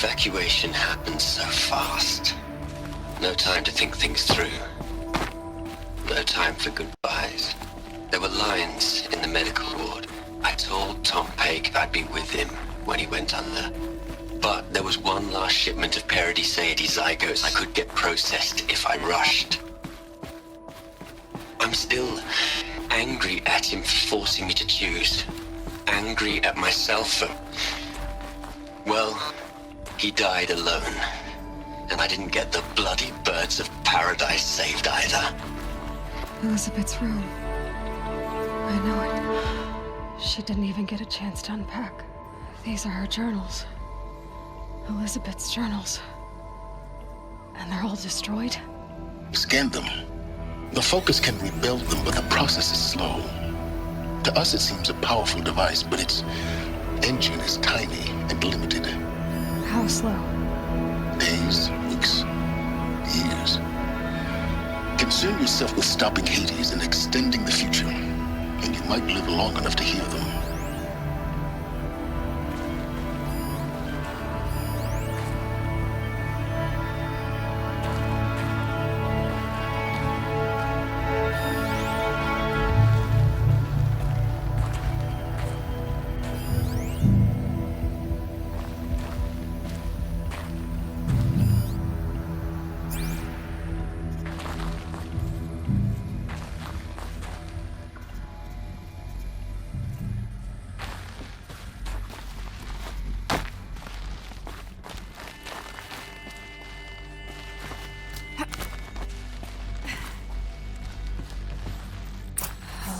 evacuation happened so fast. No time to think things through. No time for goodbyes. There were lines in the medical ward. I told Tom Paik I'd be with him when he went under. But there was one last shipment of Paradiseidae zygotes I could get processed if I rushed. I'm still angry at him for forcing me to choose. Angry at myself for... Well, he died alone. And I didn't get the bloody birds of paradise saved either. Elizabeth's room. I know it. She didn't even get a chance to unpack. These are her journals. Elizabeth's journals. And they're all destroyed? Scan them. The Focus can rebuild them, but the process is slow. To us it seems a powerful device, but its engine is tiny and limited. How slow? Days, weeks, years. Concern yourself with stopping Hades and extending the future, and you might live long enough to hear them.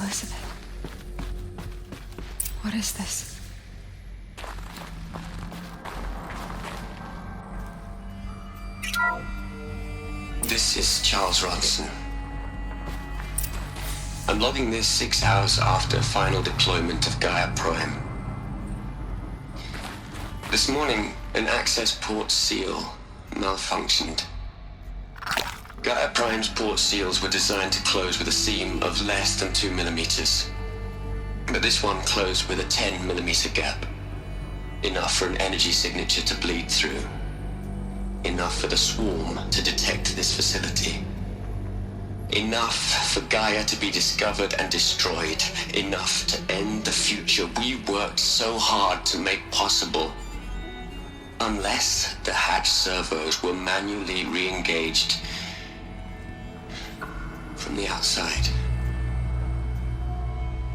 Elizabeth. What is this? This is Charles Ronson. I'm logging this 6 hours after final deployment of Gaia Prime. This morning, an access port seal malfunctioned. Gaia Prime's port seals were designed to close with a seam of less than 2 millimeters. But this one closed with a 10 millimeter gap. Enough for an energy signature to bleed through. Enough for the swarm to detect this facility. Enough for Gaia to be discovered and destroyed. Enough to end the future we worked so hard to make possible. Unless the hatch servos were manually re-engaged from the outside.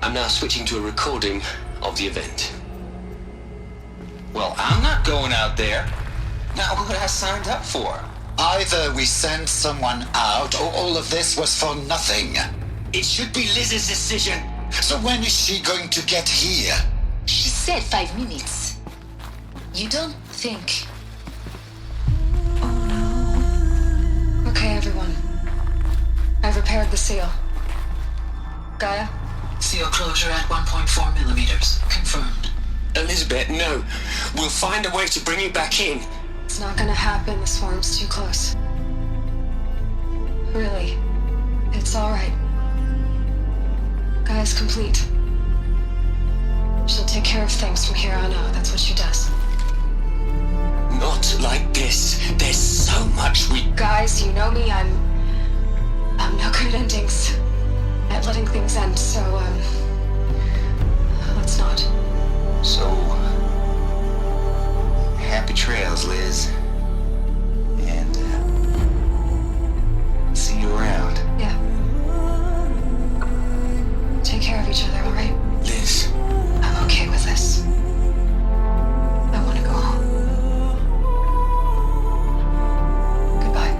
I'm now switching to a recording of the event. Well, I'm not going out there. Not what I signed up for. Either we send someone out, or all of this was for nothing. It should be Liz's decision. So when is she going to get here? She said 5 minutes. You don't think... Okay, everyone. I've repaired the seal. Gaia? Seal closure at 1.4 millimeters. Confirmed. Elizabeth, no. We'll find a way to bring you back in. It's not gonna happen. The swarm's too close. Really. It's alright. Gaia's complete. She'll take care of things from here on out. That's what she does. Not like this. There's so much we... Guys, you know me. I'm no good at endings. At letting things end, so, let's not. So, happy trails, Liz. And, see you around. Yeah. Take care of each other, alright? Liz. I'm okay with this. I want to go home. Goodbye.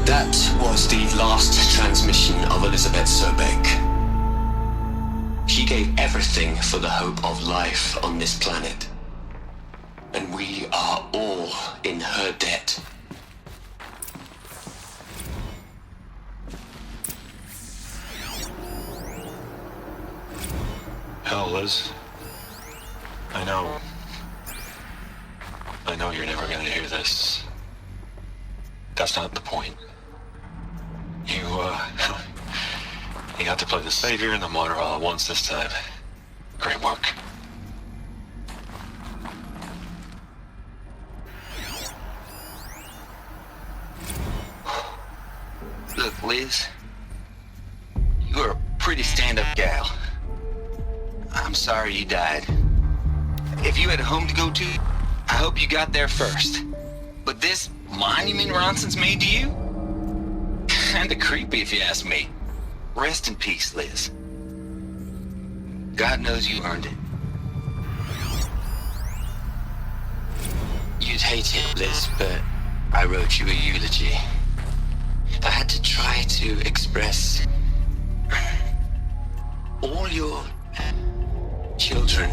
That was the last transmission of Elizabeth Sobeck. She gave everything for the hope of life on this planet. And we are all in her debt. Hell, Liz. I know you're never gonna hear this. That's not the point. You got to play the savior and the martyr all at once this time. Great work. Look, Liz, you're a pretty stand-up gal. I'm sorry you died. If you had a home to go to, I hope you got there first. But this monument Ronson's made to you? Kinda creepy if you ask me. Rest in peace, Liz. God knows you earned it. You'd hate it, Liz, but I wrote you a eulogy. I had to try to express all your children.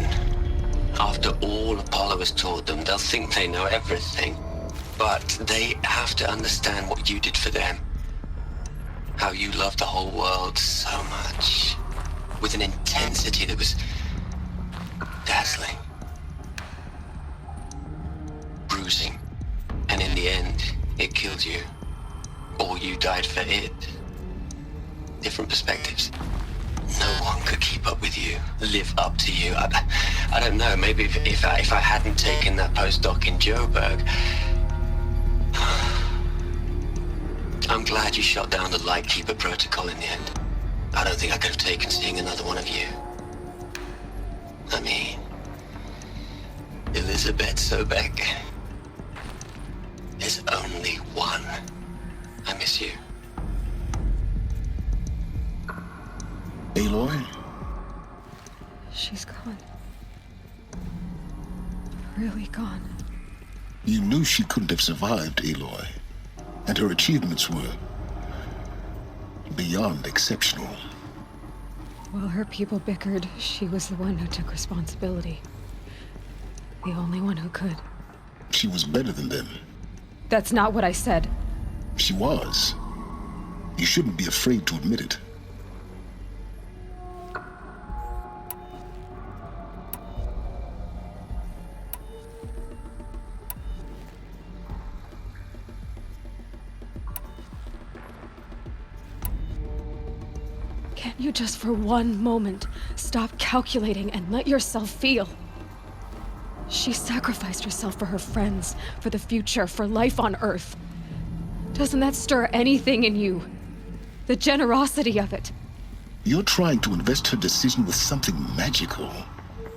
After all Apollo has taught them, they'll think they know everything. But they have to understand what you did for them. How you loved the whole world so much. With an intensity that was dazzling. Bruising. And in the end, it killed you. Or you died for it. Different perspectives. No one could keep up with you, live up to you. I don't know, maybe if I hadn't taken that postdoc in Joburg. I'm glad you shot down the Lightkeeper protocol in the end. I don't think I could have taken seeing another one of you. I mean, Elizabeth Sobek. There's only one. I miss you. Aloy? She's gone. Really gone. You knew she couldn't have survived, Aloy. And her achievements were beyond exceptional. While her people bickered, she was the one who took responsibility. The only one who could. She was better than them. That's not what I said. She was. You shouldn't be afraid to admit it. Can't you just for one moment stop calculating and let yourself feel? She sacrificed herself for her friends, for the future, for life on Earth. Doesn't that stir anything in you? The generosity of it. You're trying to invest her decision with something magical.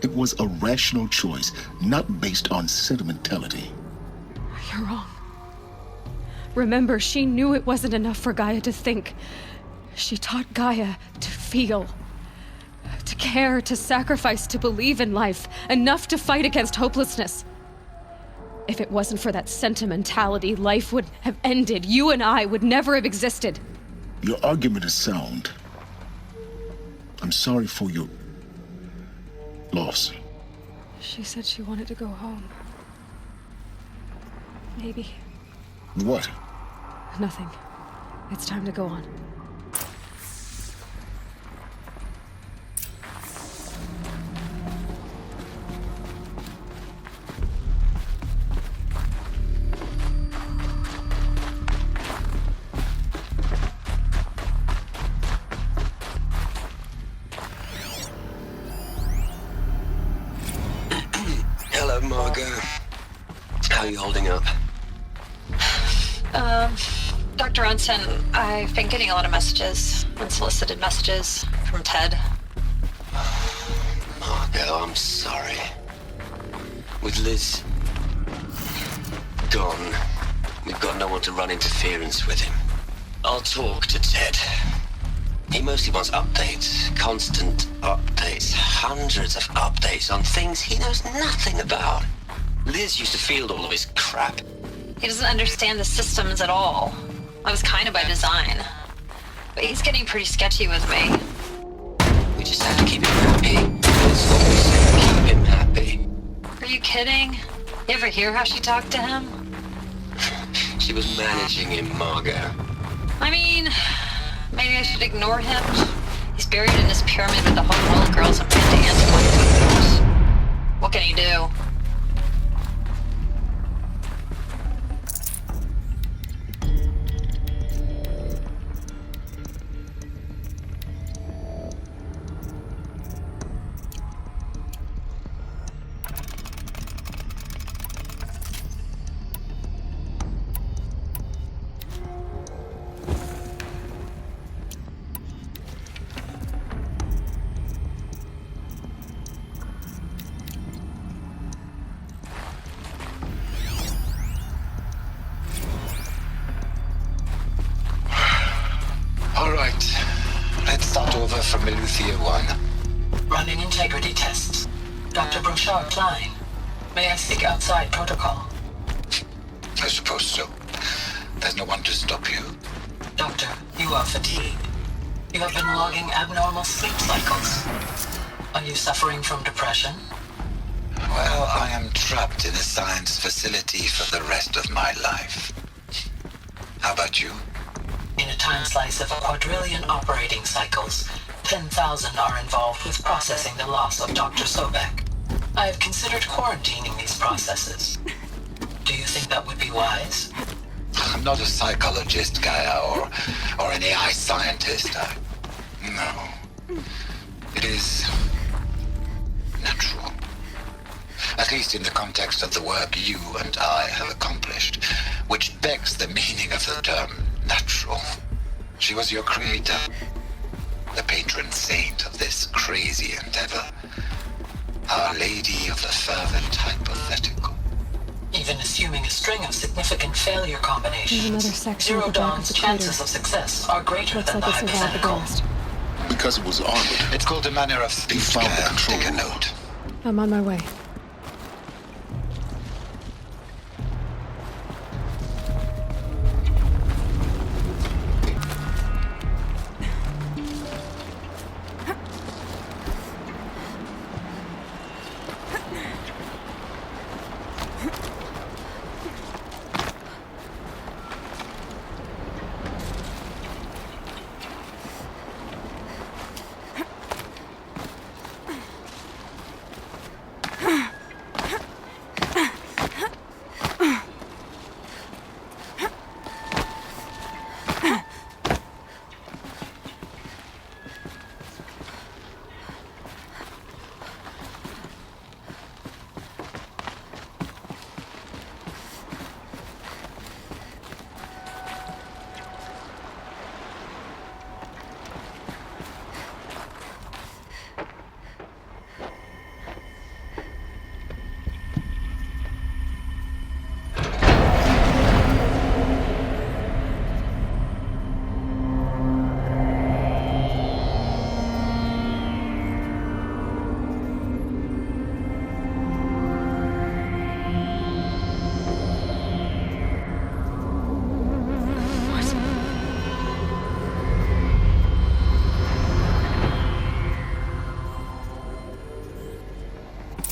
It was a rational choice, not based on sentimentality. You're wrong. Remember, she knew it wasn't enough for Gaia to think. She taught Gaia to feel. To care, to sacrifice, to believe in life. Enough to fight against hopelessness. If it wasn't for that sentimentality, life would have ended. You and I would never have existed. Your argument is sound. I'm sorry for your loss. She said she wanted to go home. Maybe. What? Nothing. It's time to go on. Hello, Margot. How are you holding up? Dr. Ronson, I've been getting a lot of messages, unsolicited messages from Ted. Margot, I'm sorry. With Liz gone, we've got no one to run interference with him. I'll talk to Ted. He mostly wants updates, constant updates, hundreds of updates on things he knows nothing about. Liz used to field all of his crap. He doesn't understand the systems at all. I was kind of by design. But he's getting pretty sketchy with me. We just have to keep him happy. That's what we say, keep him happy. Are you kidding? You ever hear how she talked to him? She was managing him, Margot. I mean, maybe I should ignore him. He's buried in his pyramid with the whole world girls and anti-one. What can he do? Meluthia 1. Running integrity tests. Dr. Brochard Klein. May I speak outside protocol? I suppose so. There's no one to stop you. Doctor, you are fatigued. You have been logging abnormal sleep cycles. Are you suffering from depression? Well, I am trapped in a science facility for the rest of my life. How about you? In a time slice of a quadrillion operating cycles, 10,000 are involved with processing the loss of Dr. Sobek. I have considered quarantining these processes. Do you think that would be wise? I'm not a psychologist, Gaia, or an AI scientist. No. It is natural. At least in the context of the work you and I have accomplished, which begs the meaning of the term natural. She was your creator, the patron saint of this crazy endeavor, Our Lady of the Fervent Hypothetical. Even assuming a string of significant failure There's another combinations, section Zero at the back of Dawn's the chances crater. of success are greater Looks than like the it survived the hypothetical. blast. Because it was armored. It's called a manner of speech. found the Gaia. control Take a room. note. I'm on my way.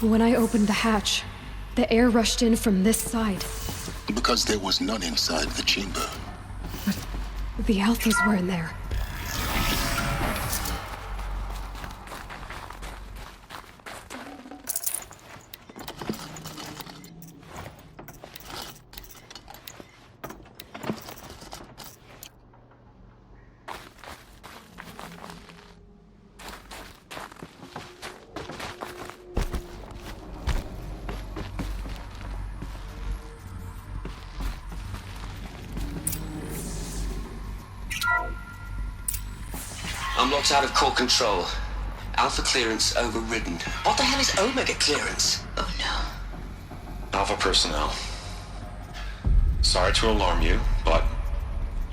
When I opened the hatch, the air rushed in from this side. Because there was none inside the chamber. The Alphas were in there. I'm locked out of core control. Alpha clearance overridden. What the hell is Omega clearance? Oh no. Alpha personnel. Sorry to alarm you, but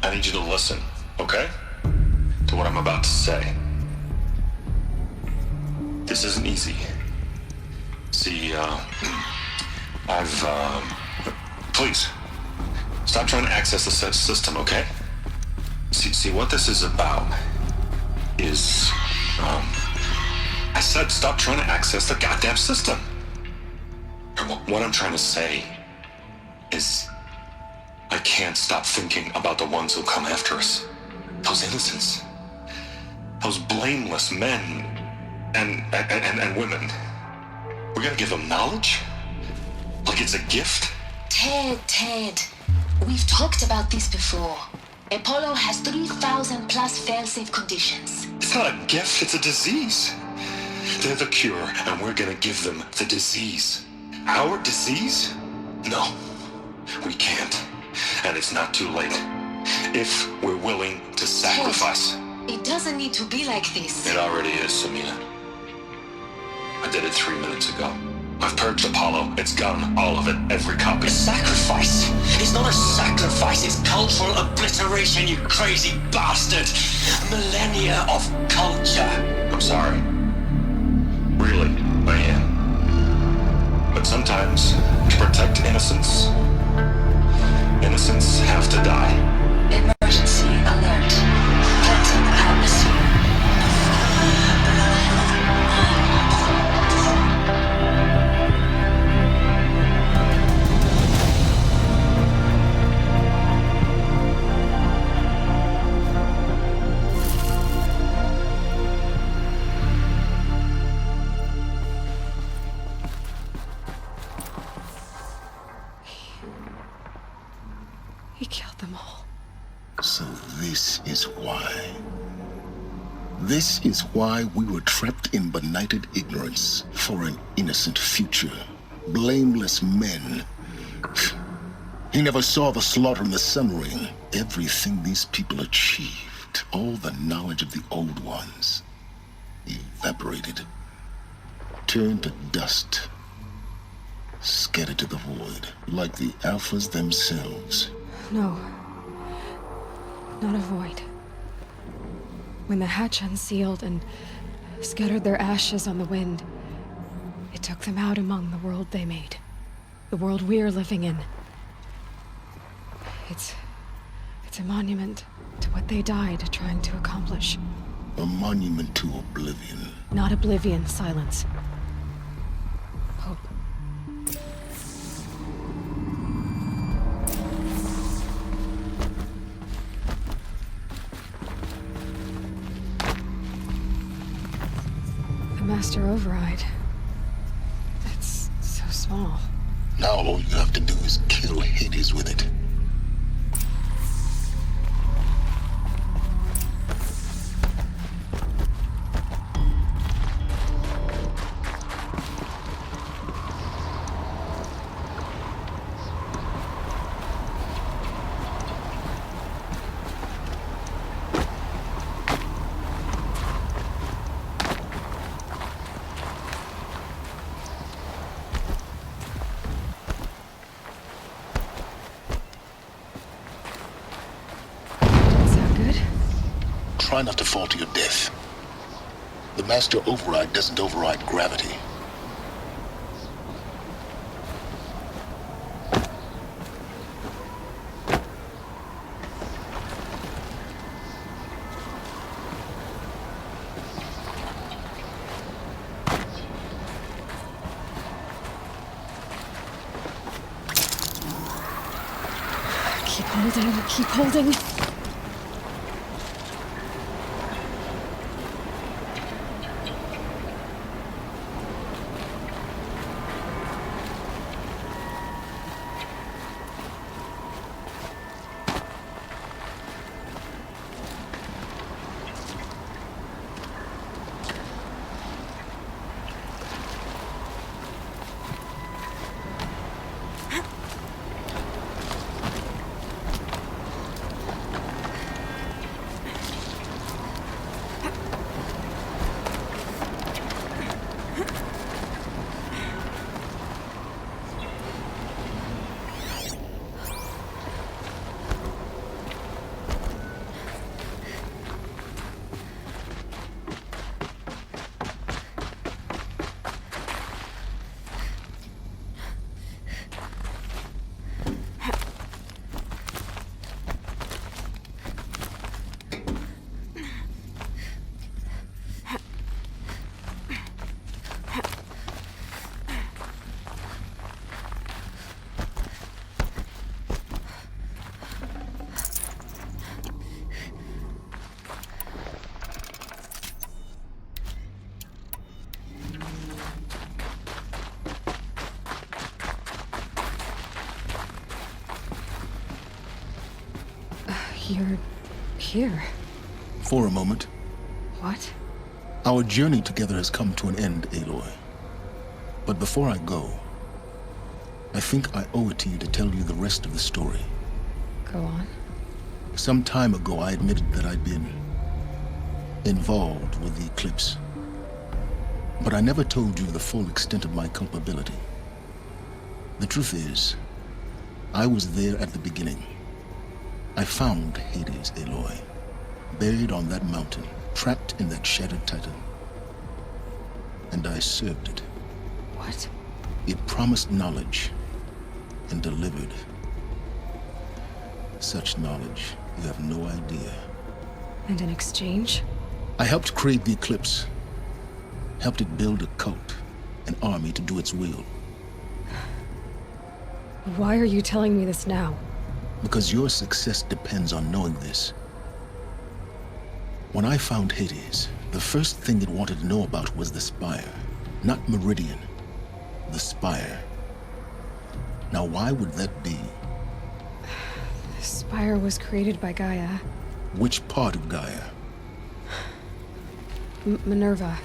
I need you to listen, okay? To what I'm about to say. This isn't easy. See, please, stop trying to access the system, okay? See, what this is about is, I said stop trying to access the goddamn system. And what I'm trying to say is, I can't stop thinking about the ones who come after us. Those innocents. Those blameless men and women. We're gonna give them knowledge? Like it's a gift? Ted. We've talked about this before. Apollo has 3,000 plus fail-safe conditions. It's not a gift, it's a disease. They're the cure, and we're gonna give them the disease. Our disease? No, we can't. And it's not too late. If we're willing to sacrifice. It doesn't need to be like this. It already is, Samina. I did it 3 minutes ago. I've purged Apollo. It's gone. All of it. Every copy. A sacrifice? It's not a sacrifice, it's cultural obliteration, you crazy bastard! Millennia of culture! I'm sorry. Really, I am. But sometimes, to protect innocence, innocents have to die. Emergency alert. Threaten atmosphere. He killed them all. So this is why. This is why we were trapped in benighted ignorance for an innocent future. Blameless men. He never saw the slaughter in the Sun Ring. Everything these people achieved, all the knowledge of the old ones, evaporated, turned to dust, scattered to the void, like the Alphas themselves. No. Not a void. When the hatch unsealed and scattered their ashes on the wind, it took them out among the world they made. The world we're living in. It's a monument to what they died trying to accomplish. A monument to oblivion. Not oblivion, silence. Hope. The Master Override. It's so small. Now all you have to do is kill Hades with it. Try not to fall to your death. The Master Override doesn't override gravity. Keep holding, keep holding. You're here. For a moment. What? Our journey together has come to an end, Aloy. But before I go, I think I owe it to you to tell you the rest of the story. Go on. Some time ago, I admitted that I'd been involved with the Eclipse. But I never told you the full extent of my culpability. The truth is, I was there at the beginning. I found Hades, Aloy, buried on that mountain, trapped in that shattered titan. And I served it. What? It promised knowledge and delivered. Such knowledge, you have no idea. And in exchange? I helped create the Eclipse. Helped it build a cult, an army to do its will. Why are you telling me this now? Because your success depends on knowing this. When I found Hades, the first thing it wanted to know about was the Spire. Not Meridian. The Spire. Now why would that be? The Spire was created by Gaia. Which part of Gaia? Minerva.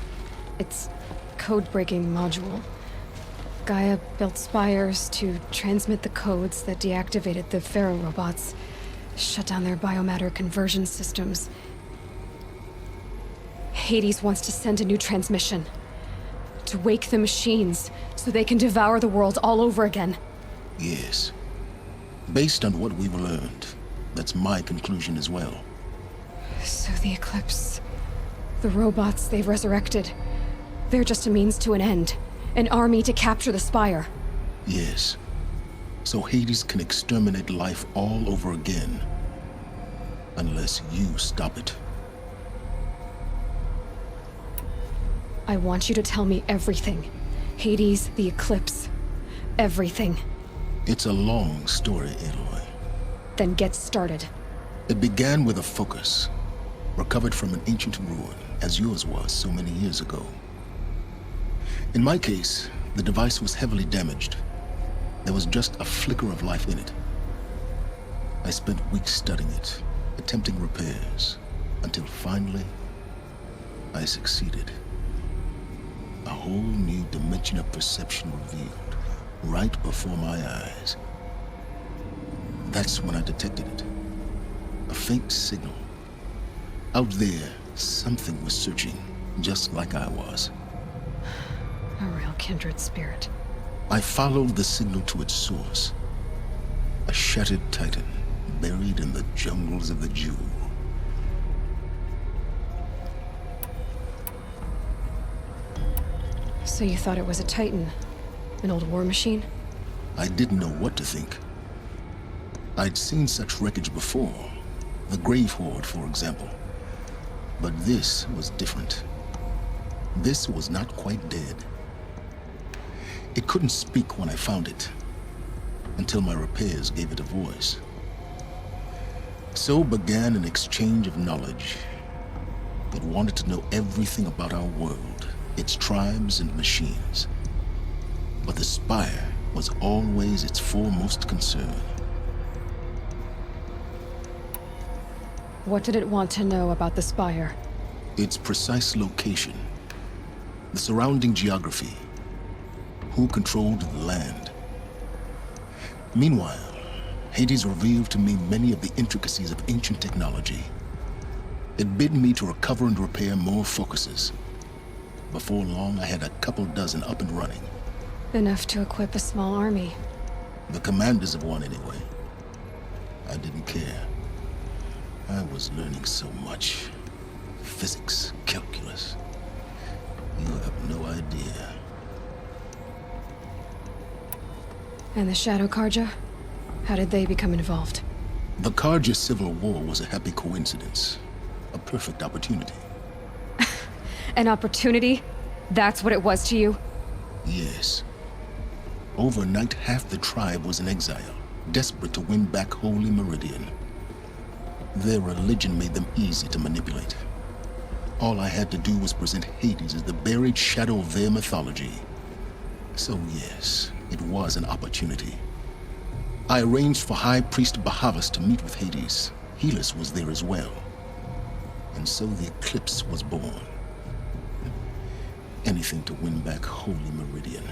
Its code-breaking module. Gaia built spires to transmit the codes that deactivated the Pharaoh robots, shut down their biomatter conversion systems. Hades wants to send a new transmission. To wake the machines, so they can devour the world all over again. Yes. Based on what we've learned, that's my conclusion as well. So the Eclipse, the robots they've resurrected, they're just a means to an end. An army to capture the Spire. Yes. So Hades can exterminate life all over again. Unless you stop it. I want you to tell me everything. Hades, the Eclipse, everything. It's a long story, Aloy. Then get started. It began with a focus, recovered from an ancient ruin, as yours was so many years ago. In my case, the device was heavily damaged. There was just a flicker of life in it. I spent weeks studying it, attempting repairs, until finally, I succeeded. A whole new dimension of perception revealed, right before my eyes. That's when I detected it. A faint signal. Out there, something was searching, just like I was. A real kindred spirit. I followed the signal to its source. A shattered titan, buried in the jungles of the Jewel. So you thought it was a titan? An old war machine? I didn't know what to think. I'd seen such wreckage before. The Grave Horde, for example. But this was different. This was not quite dead. It couldn't speak when I found it, until my repairs gave it a voice. So began an exchange of knowledge. It wanted to know everything about our world, its tribes and machines. But the Spire was always its foremost concern. What did it want to know about the Spire? Its precise location, the surrounding geography, who controlled the land. Meanwhile, Hades revealed to me many of the intricacies of ancient technology. It bid me to recover and repair more focuses. Before long, I had a couple dozen up and running. Enough to equip a small army. The commanders of one, anyway. I didn't care. I was learning so much. Physics, calculus. You have no idea. And the Shadow Carja? How did they become involved? The Carja Civil War was a happy coincidence. A perfect opportunity. An opportunity? That's what it was to you? Yes. Overnight, half the tribe was in exile, desperate to win back Holy Meridian. Their religion made them easy to manipulate. All I had to do was present Hades as the buried shadow of their mythology. So yes, it was an opportunity. I arranged for High Priest Bahavas to meet with Hades. Helis was there as well. And so the Eclipse was born. Anything to win back Holy Meridian.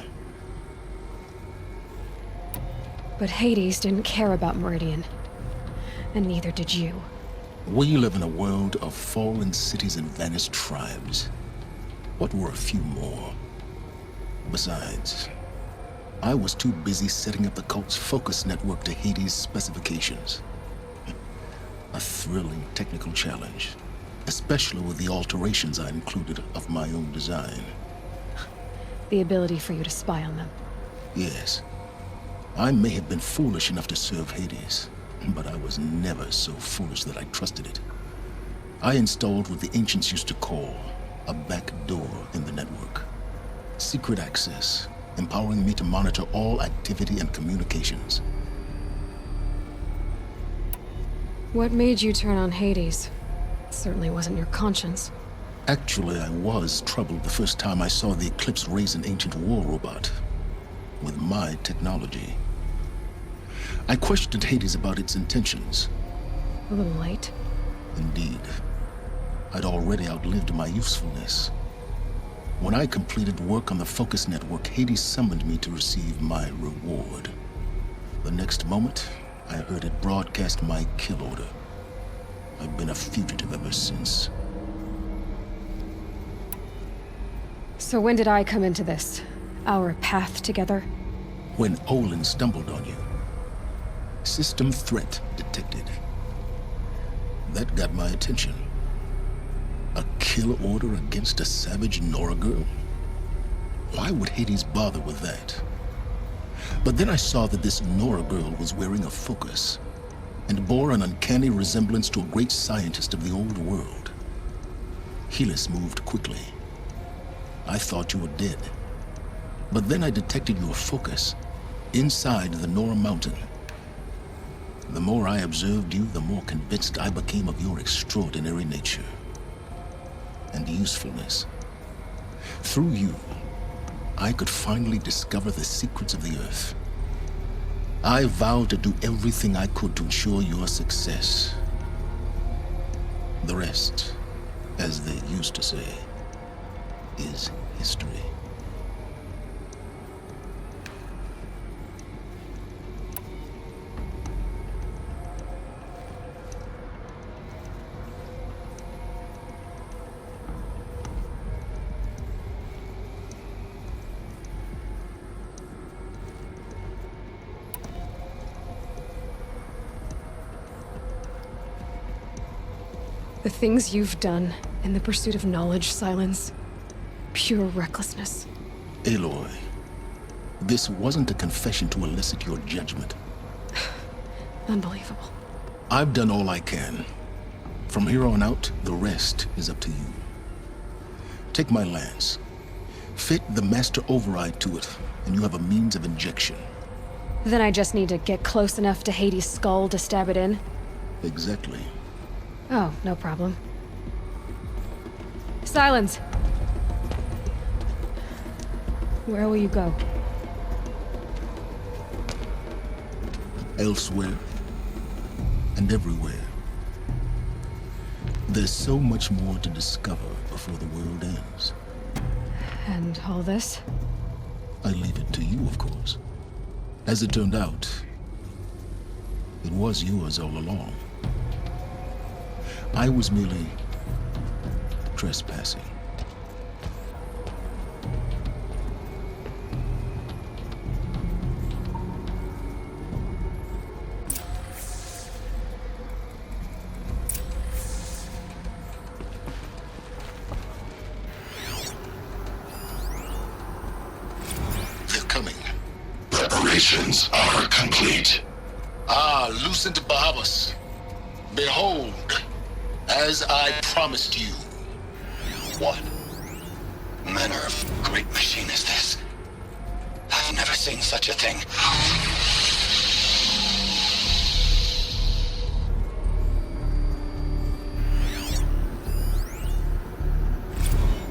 But Hades didn't care about Meridian. And neither did you. We live in a world of fallen cities and vanished tribes. What were a few more? Besides, I was too busy setting up the cult's focus network to Hades' specifications. A thrilling technical challenge, especially with the alterations I included of my own design. The ability for you to spy on them. Yes. I may have been foolish enough to serve Hades, but I was never so foolish that I trusted it. I installed what the ancients used to call a back door in the network. Secret access, empowering me to monitor all activity and communications. What made you turn on Hades? It certainly wasn't your conscience. Actually, I was troubled the first time I saw the Eclipse raise an ancient war robot with my technology. I questioned Hades about its intentions. A little late. Indeed. I'd already outlived my usefulness. When I completed work on the Focus Network, Hades summoned me to receive my reward. The next moment, I heard it broadcast my kill order. I've been a fugitive ever since. So when did I come into this? Our path together? When Olin stumbled on you. System threat detected. That got my attention. A kill order against a savage Nora girl? Why would Hades bother with that? But then I saw that this Nora girl was wearing a focus and bore an uncanny resemblance to a great scientist of the old world. Helis moved quickly. I thought you were dead. But then I detected your focus inside the Nora mountain. The more I observed you, the more convinced I became of your extraordinary nature and usefulness. Through you, I could finally discover the secrets of the Earth. I vowed to do everything I could to ensure your success. The rest, as they used to say, is history. The things you've done in the pursuit of knowledge, Silence. Pure recklessness. Aloy, this wasn't a confession to elicit your judgment. Unbelievable. I've done all I can. From here on out, the rest is up to you. Take my lance. Fit the master override to it, and you have a means of injection. Then I just need to get close enough to Hades' skull to stab it in? Exactly. Oh, no problem. Silence! Where will you go? Elsewhere. And everywhere. There's so much more to discover before the world ends. And all this? I leave it to you, of course. As it turned out, it was yours all along. I was merely trespassing. They're coming. Preparations are complete. Ah, Lucent Bahavas. Behold, as I promised you. What manner of great machine is this? I've never seen such a thing.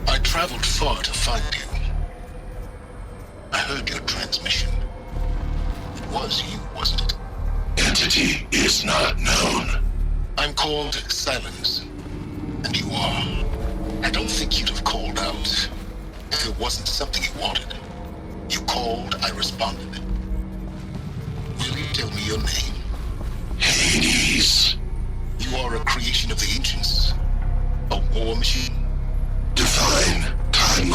I traveled far to find you. I heard your transmission. It was you, wasn't it? Entity is not known. I'm called Silence, and you are. I don't think you'd have called out if it wasn't something you wanted. You called, I responded. Will you tell me your name? Hades. You are a creation of the ancients. A war machine. Divine time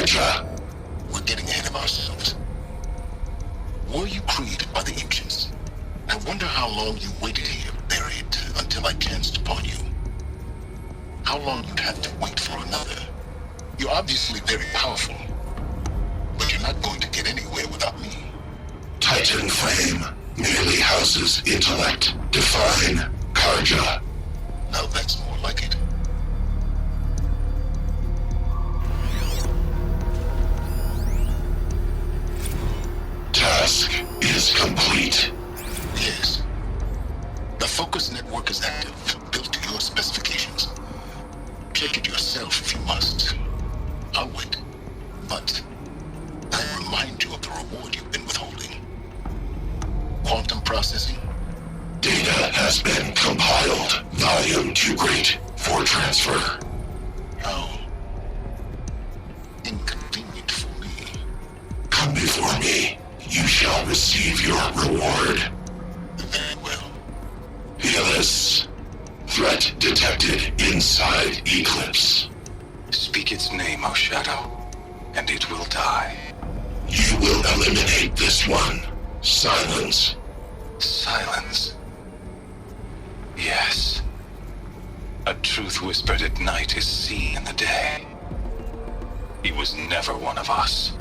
Karja. We're getting ahead of ourselves. Were you created by the ancients? I wonder how long you waited here, buried, until I chanced upon you. How long you'd have to wait for another. You're obviously very powerful, but you're not going to get anywhere without me. Titan Flame merely houses intellect. Define Karja. Now that's more like it. Task is complete. Yes. The Focus network is active, built to your specifications. Check it yourself if you must. I'll wait. But I remind you of the reward you've been withholding. Quantum processing? Data has been compiled. Volume too great for transfer. How inconvenient for me. Come before me. You shall receive your reward. Very well. Helis. Threat detected inside Eclipse. Speak its name, O Shadow, and it will die. You will eliminate this one. Silence. Silence. Yes. A truth whispered at night is seen in the day. He was never one of us.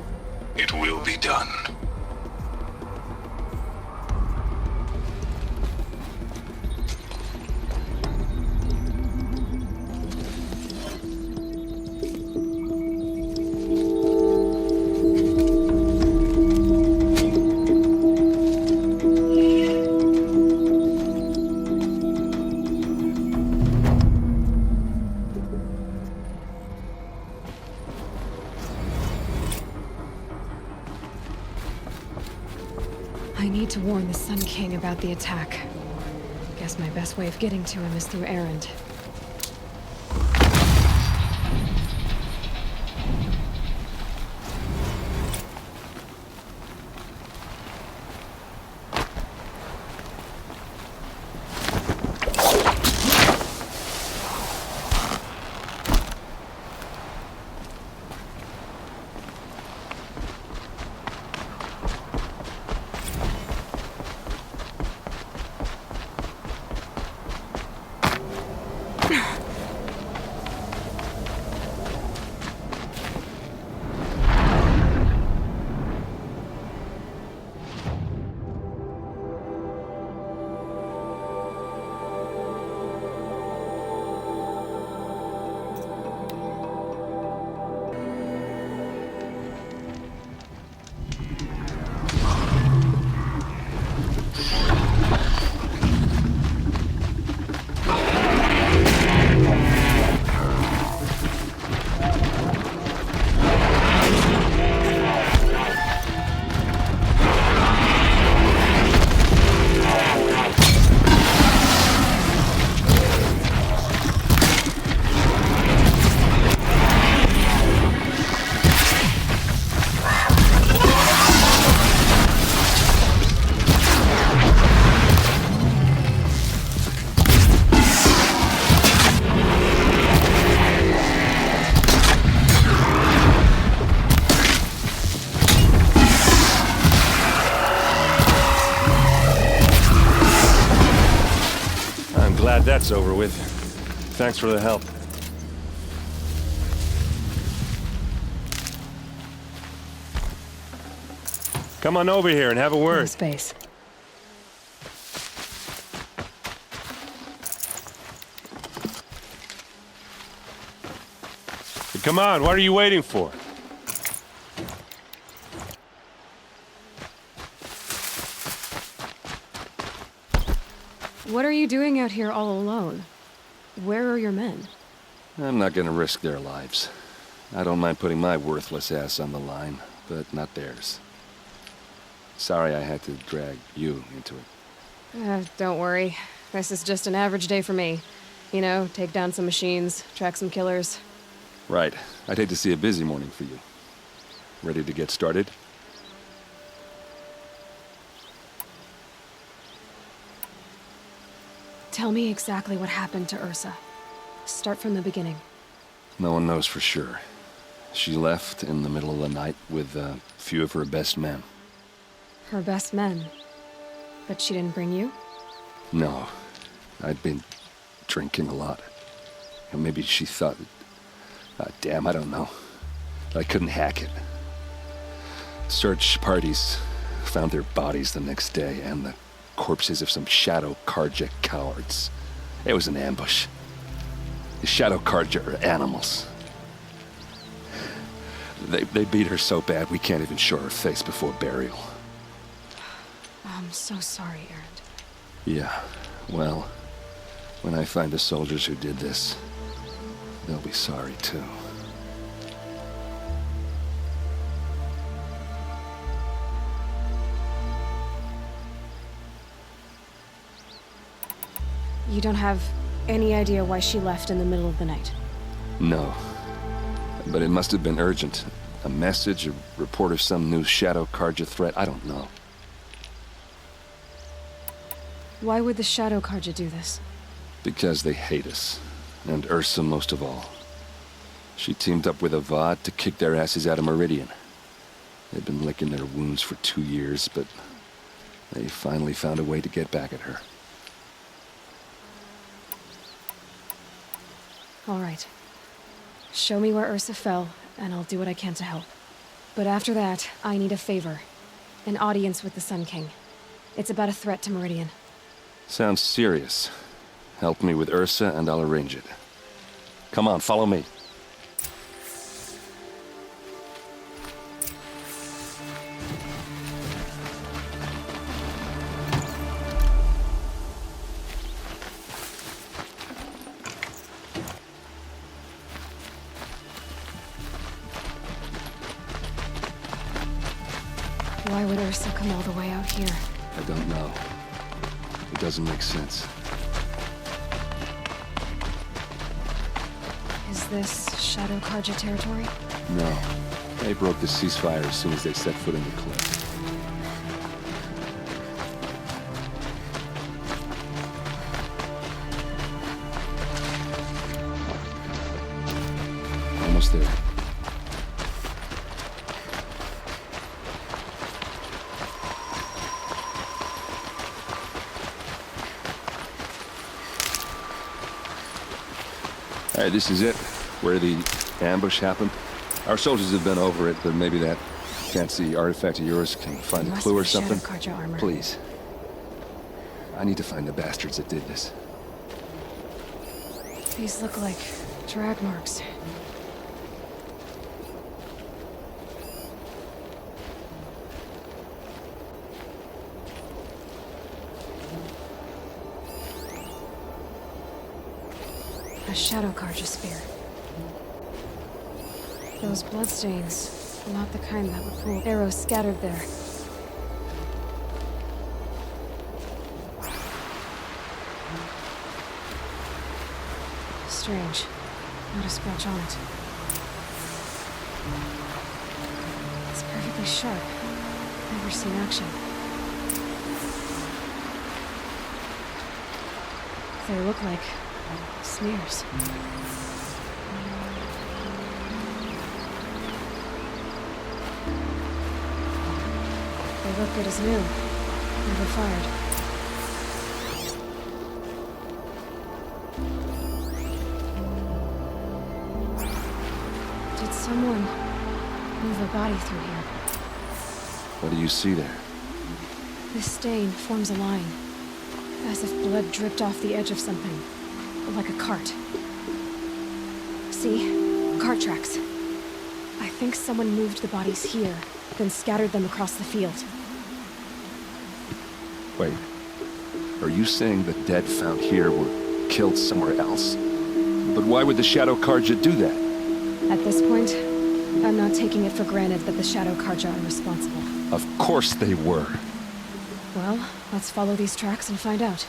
It will be done. I need to warn the Sun King about the attack. Guess my best way of getting to him is through Erend. Glad that's over with. Thanks for the help. Come on over here and have a word. Space. Come on, what are you waiting for? What are you doing out here all alone? Where are your men? I'm not gonna risk their lives. I don't mind putting my worthless ass on the line, but not theirs. Sorry I had to drag you into it. Don't worry. This is just an average day for me. You know, take down some machines, track some killers. Right. I'd hate to see a busy morning for you. Ready to get started? Tell me exactly what happened to Ursa. Start from the beginning. No one knows for sure. She left in the middle of the night with a few of her best men. Her best men? But she didn't bring you? No. I'd been drinking a lot. And maybe she thought... damn, I don't know. I couldn't hack it. Search parties found their bodies the next day, and the corpses of some Shadow Carja cowards. It was an ambush. The Shadow Carja are animals. They beat her so bad we can't even show her face before burial. I'm so sorry, Erend. Yeah, well, when I find the soldiers who did this, they'll be sorry too. You don't have any idea why she left in the middle of the night? No. But it must have been urgent. A message, a report of some new Shadow Carja threat, I don't know. Why would the Shadow Carja do this? Because they hate us. And Ursa most of all. She teamed up with Avad to kick their asses out of Meridian. They've been licking their wounds for 2 years, but they finally found a way to get back at her. All right. Show me where Ursa fell, and I'll do what I can to help. But after that, I need a favor. An audience with the Sun King. It's about a threat to Meridian. Sounds serious. Help me with Ursa, and I'll arrange it. Come on, follow me. Why would Ursa come all the way out here? I don't know. It doesn't make sense. Is this Shadow Carja territory? No. They broke the ceasefire as soon as they set foot in the cliff. Almost there. All right, this is it, where the ambush happened. Our soldiers have been over it, but maybe that fancy artifact of yours can find a clue or something. Shadow Carja armor. Please. I need to find the bastards that did this. These look like drag marks. A Shadow Carja spear. Those bloodstains, not the kind that would pull arrows scattered there. Strange. Not a scratch on it. It's perfectly sharp. Never seen action. They look like smears. They look good as new. Never fired. Did someone move a body through here? What do you see there? This stain forms a line, as if blood dripped off the edge of something. Like a cart. See? Cart tracks. I think someone moved the bodies here, then scattered them across the field. Wait. Are you saying the dead found here were killed somewhere else? But why would the Shadow Carja do that? At this point, I'm not taking it for granted that the Shadow Carja are responsible. Of course they were. Well, let's follow these tracks and find out.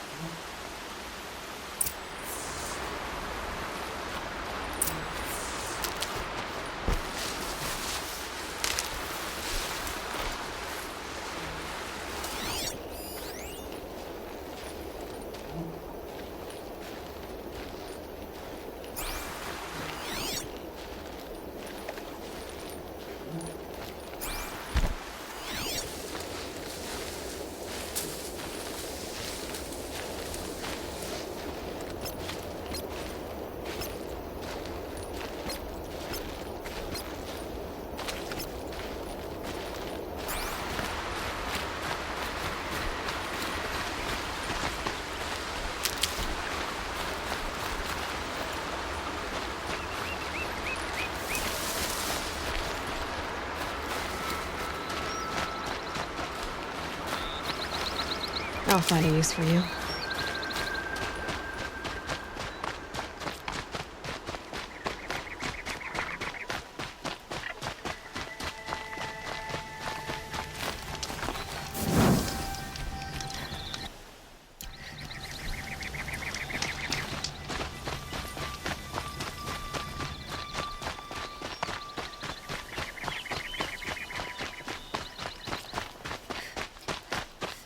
I'll find a use for you.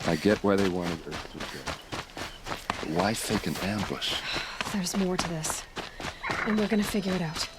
I get why they wanted Earth to go. But why fake an ambush? There's more to this. And we're gonna figure it out.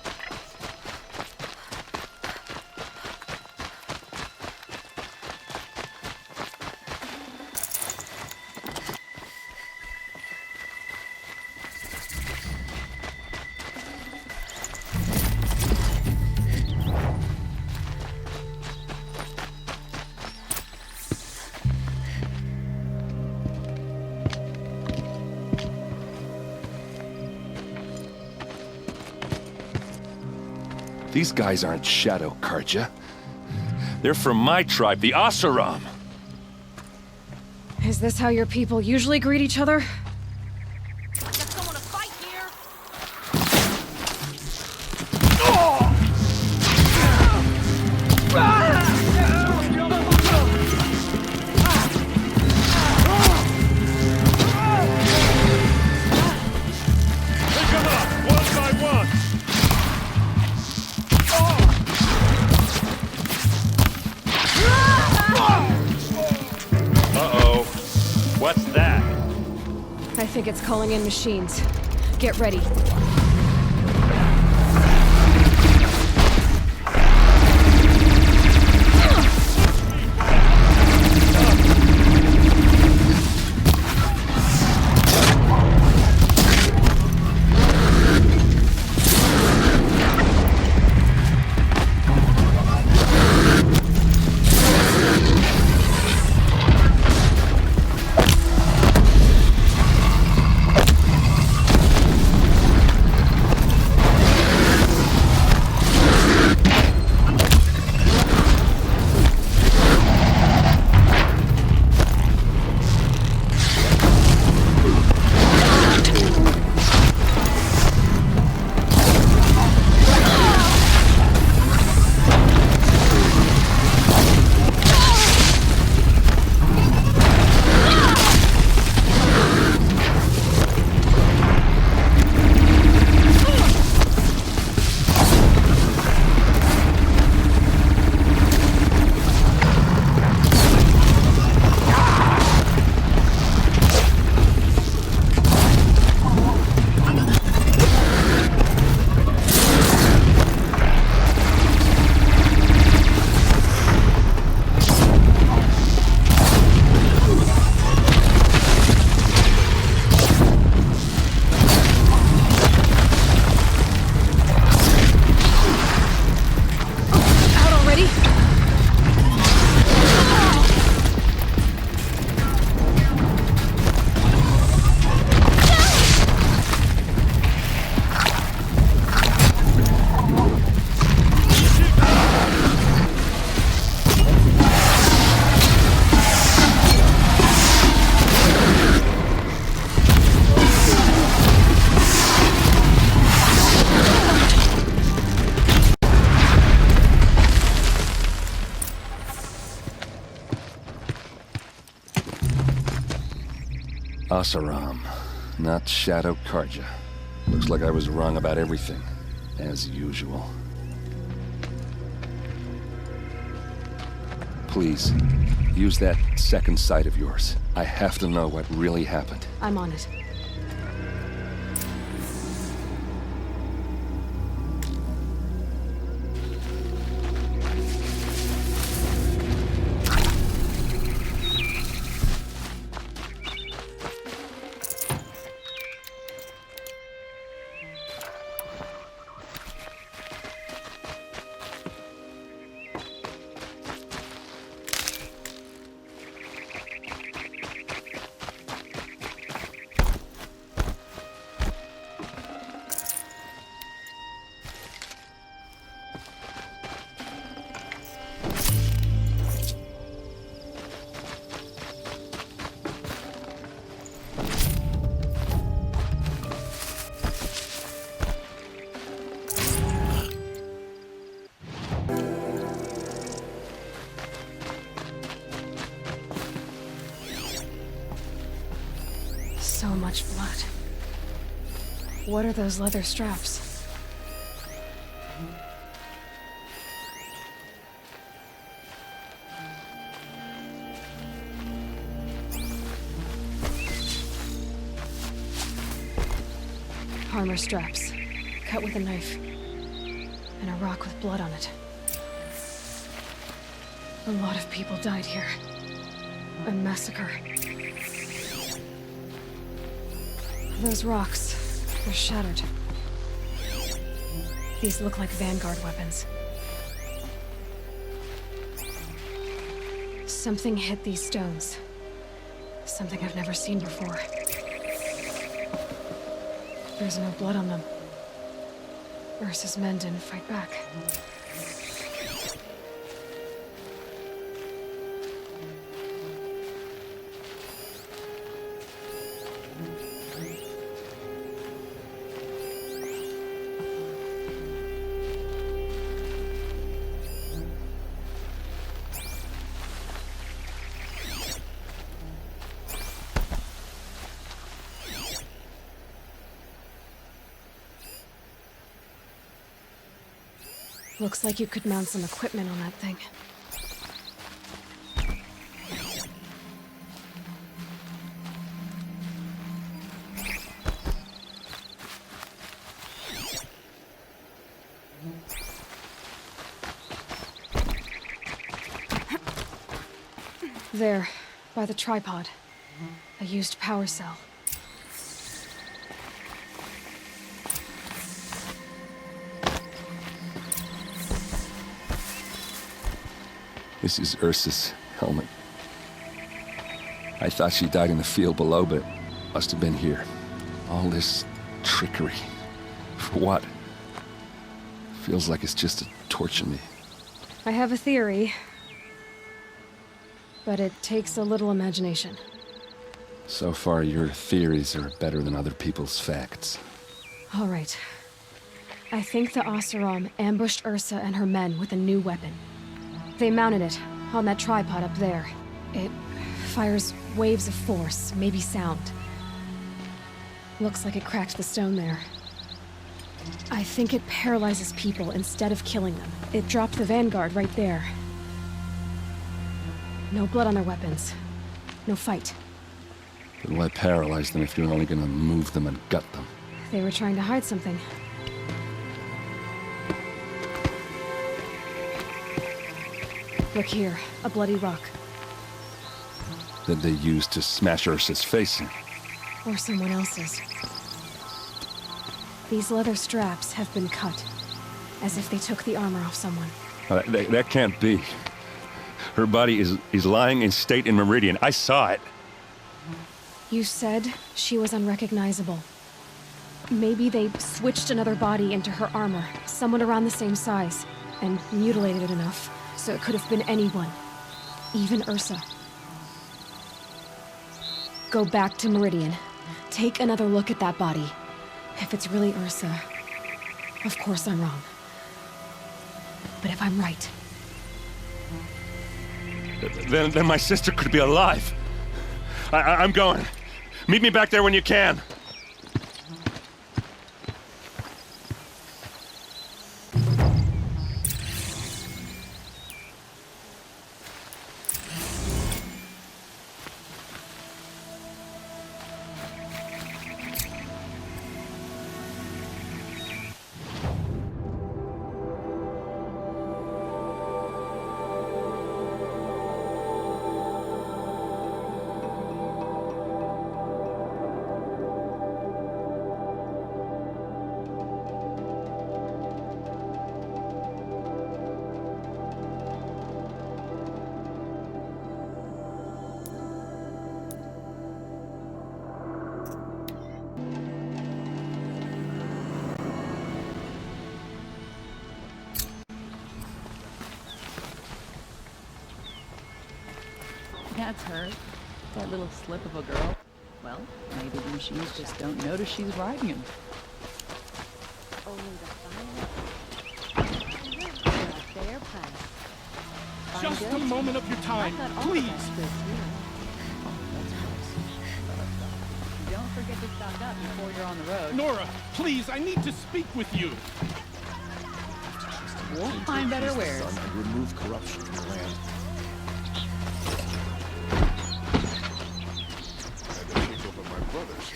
These guys aren't Shadow Karja. They're from my tribe, the Oseram. Is this how your people usually greet each other? What's that? I think it's calling in machines. Get ready. Oseram, not Shadow Karja. Looks like I was wrong about everything, as usual. Please, use that second sight of yours. I have to know what really happened. I'm on it. What are those leather straps? Armor straps, cut with a knife, and a rock with blood on it. A lot of people died here. A massacre. Those rocks, they're shattered. These look like Vanguard weapons. Something hit these stones. Something I've never seen before. There's no blood on them. Ursa's men didn't fight back. Looks like you could mount some equipment on that thing. There, by the tripod. A used power cell. This is Ursa's helmet. I thought she died in the field below, but must have been here. All this trickery. For what? Feels like it's just to torture me. I have a theory. But it takes a little imagination. So far, your theories are better than other people's facts. All right. I think the Oseram ambushed Ursa and her men with a new weapon. They mounted it on that tripod up there. It fires waves of force, maybe sound. Looks like it cracked the stone there. I think it paralyzes people instead of killing them. It dropped the Vanguard right there. No blood on their weapons. No fight. But why paralyze them if you're only gonna move them and gut them? They were trying to hide something. Look here, a bloody rock. That they used to smash Ursa's face in. Or someone else's. These leather straps have been cut, as if they took the armor off someone. That can't be. Her body is lying in state in Meridian. I saw it. You said she was unrecognizable. Maybe they switched another body into her armor, someone around the same size, and mutilated it enough, so it could have been anyone. Even Ursa. Go back to Meridian. Take another look at that body. If it's really Ursa, of course I'm wrong. But if I'm right... Then my sister could be alive. I'm going. Meet me back there when you can. That's her. That little slip of a girl. Well, maybe the machines just don't notice she's riding him. Just a moment of your time, please. Don't forget to stop stock up before you're on the road. Nora, please, I need to speak with you. Won't find better wares. And remove corruption from the land. I had to take over my brothers today.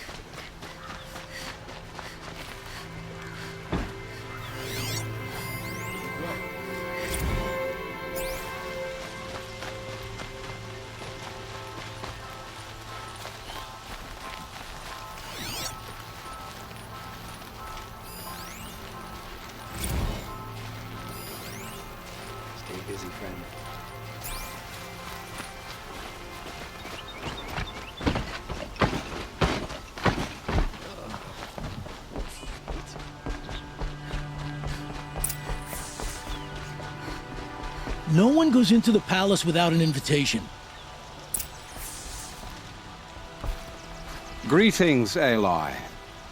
Stay busy, friend. No one goes into the palace without an invitation. Greetings, Aloy.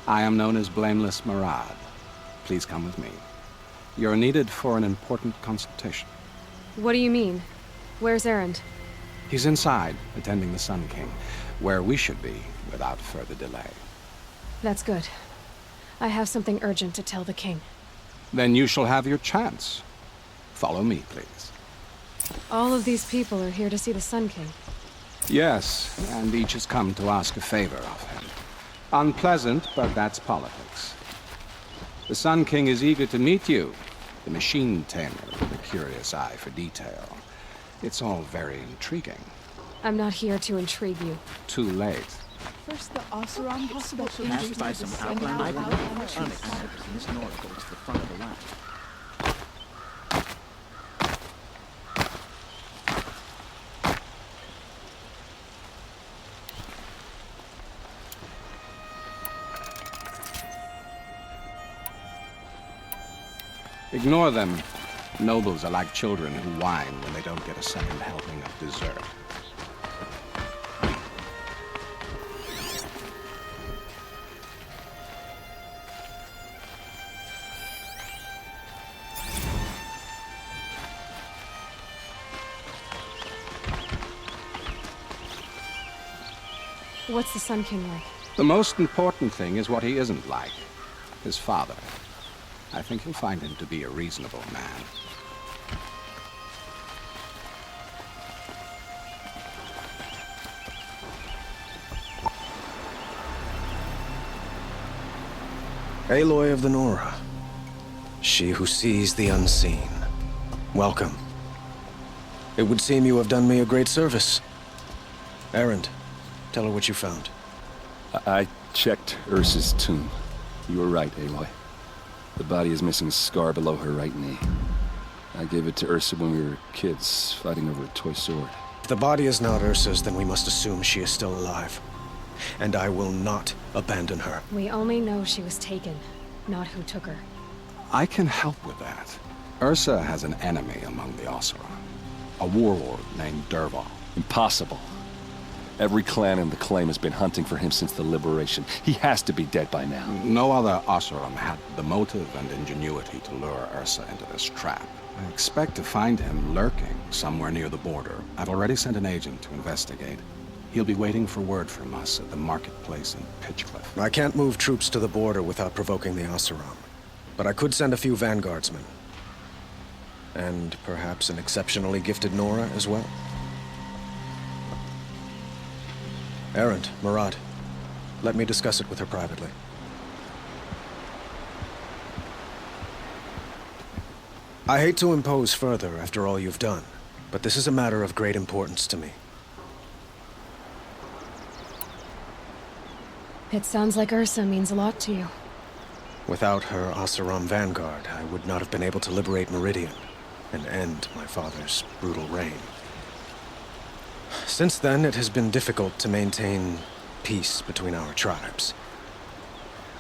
I am known as Blameless Marad. Please come with me. You're needed for an important consultation. What do you mean? Where's Erend? He's inside, attending the Sun King, where we should be without further delay. That's good. I have something urgent to tell the king. Then you shall have your chance. Follow me, please. All of these people are here to see the Sun King. Yes, and each has come to ask a favor of him. Unpleasant, but that's politics. The Sun King is eager to meet you, the machine tamer with a curious eye for detail. It's all very intriguing. I'm not here to intrigue you. Too late. First, the Oseram Hospital Passed by some outland unexpected. Miss Nora goes to the front of the line. Ignore them. Nobles are like children who whine when they don't get a second helping of dessert. What's the Sun King like? The most important thing is what he isn't like. His father. I think you'll find him to be a reasonable man. Aloy of the Nora. She who sees the unseen. Welcome. It would seem you have done me a great service. Erend, tell her what you found. I checked Ursa's tomb. You were right, Aloy. The body is missing a scar below her right knee. I gave it to Ursa when we were kids, fighting over a toy sword. If the body is not Ursa's, then we must assume she is still alive. And I will not abandon her. We only know she was taken, not who took her. I can help with that. Ursa has an enemy among the Oseram. A warlord named Dervahl. Impossible. Every clan in the claim has been hunting for him since the liberation. He has to be dead by now. No other Oseram had the motive and ingenuity to lure Ursa into this trap. I expect to find him lurking somewhere near the border. I've already sent an agent to investigate. He'll be waiting for word from us at the marketplace in Pitchcliff. I can't move troops to the border without provoking the Oseram. But I could send a few vanguardsmen. And perhaps an exceptionally gifted Nora as well. Erend, Marad, let me discuss it with her privately. I hate to impose further after all you've done, but this is a matter of great importance to me. It sounds like Ursa means a lot to you. Without her Oseram vanguard, I would not have been able to liberate Meridian and end my father's brutal reign. Since then, it has been difficult to maintain peace between our tribes.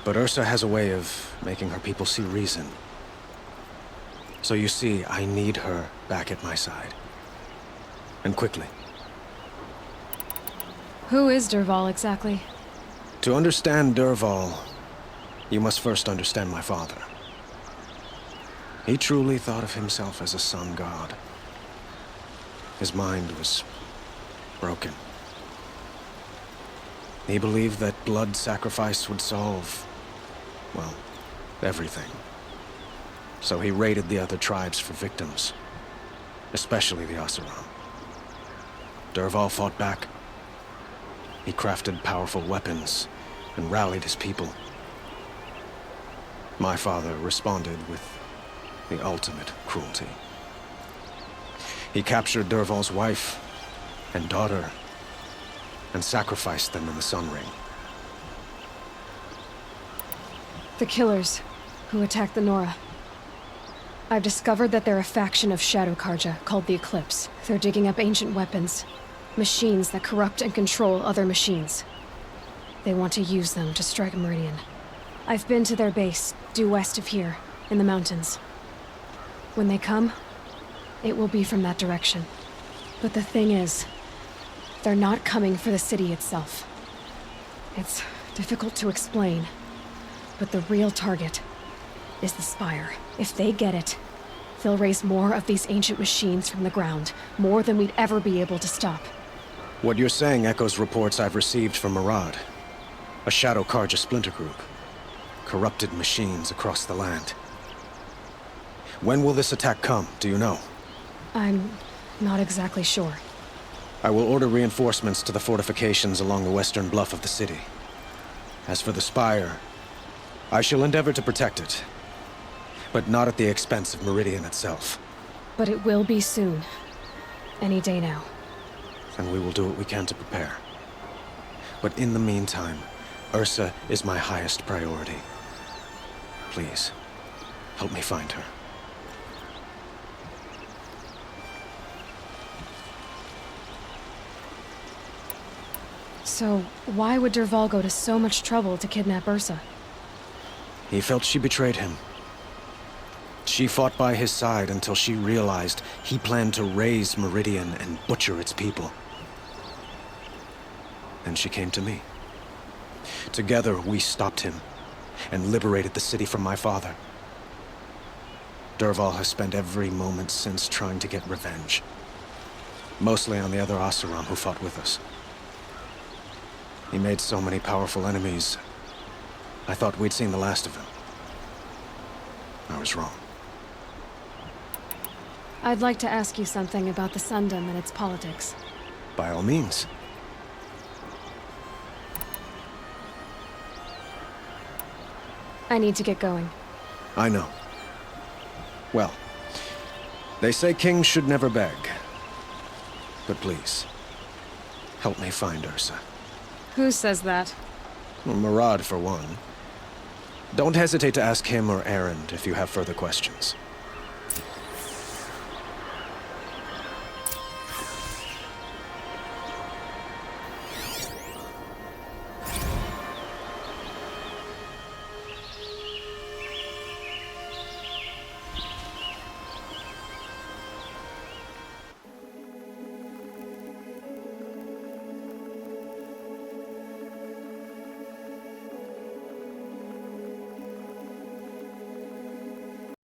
But Ursa has a way of making her people see reason. So you see, I need her back at my side. And quickly. Who is Dervahl exactly? To understand Dervahl, you must first understand my father. He truly thought of himself as a sun god. His mind was broken. He believed that blood sacrifice would solve, well, everything. So he raided the other tribes for victims, especially the Oseram. Dervahl fought back. He crafted powerful weapons and rallied his people. My father responded with the ultimate cruelty. He captured Dervahl's wife and daughter and sacrificed them in the Sun Ring. The killers who attacked the Nora. I've discovered that they're a faction of Shadow Karja called the Eclipse. They're digging up ancient weapons, machines that corrupt and control other machines. They want to use them to strike Meridian. I've been to their base, due west of here, in the mountains. When they come, it will be from that direction. But the thing is, they're not coming for the city itself. It's difficult to explain, but the real target is the Spire. If they get it, they'll raise more of these ancient machines from the ground, more than we'd ever be able to stop. What you're saying echoes reports I've received from Marad, a Shadow Karja splinter group. Corrupted machines across the land. When will this attack come, do you know? I'm not exactly sure. I will order reinforcements to the fortifications along the western bluff of the city. As for the Spire, I shall endeavor to protect it, but not at the expense of Meridian itself. But it will be soon. Any day now. And we will do what we can to prepare. But in the meantime, Ursa is my highest priority. Please, help me find her. So, why would Dervahl go to so much trouble to kidnap Ursa? He felt she betrayed him. She fought by his side until she realized he planned to raise Meridian and butcher its people. Then she came to me. Together, we stopped him and liberated the city from my father. Dervahl has spent every moment since trying to get revenge. Mostly on the other Oseram who fought with us. He made so many powerful enemies, I thought we'd seen the last of him. I was wrong. I'd like to ask you something about the Sundom and its politics. By all means. I need to get going. I know. Well, they say kings should never beg. But please, help me find Ursa. Who says that? Well, Marad, for one. Don't hesitate to ask him or Erend if you have further questions.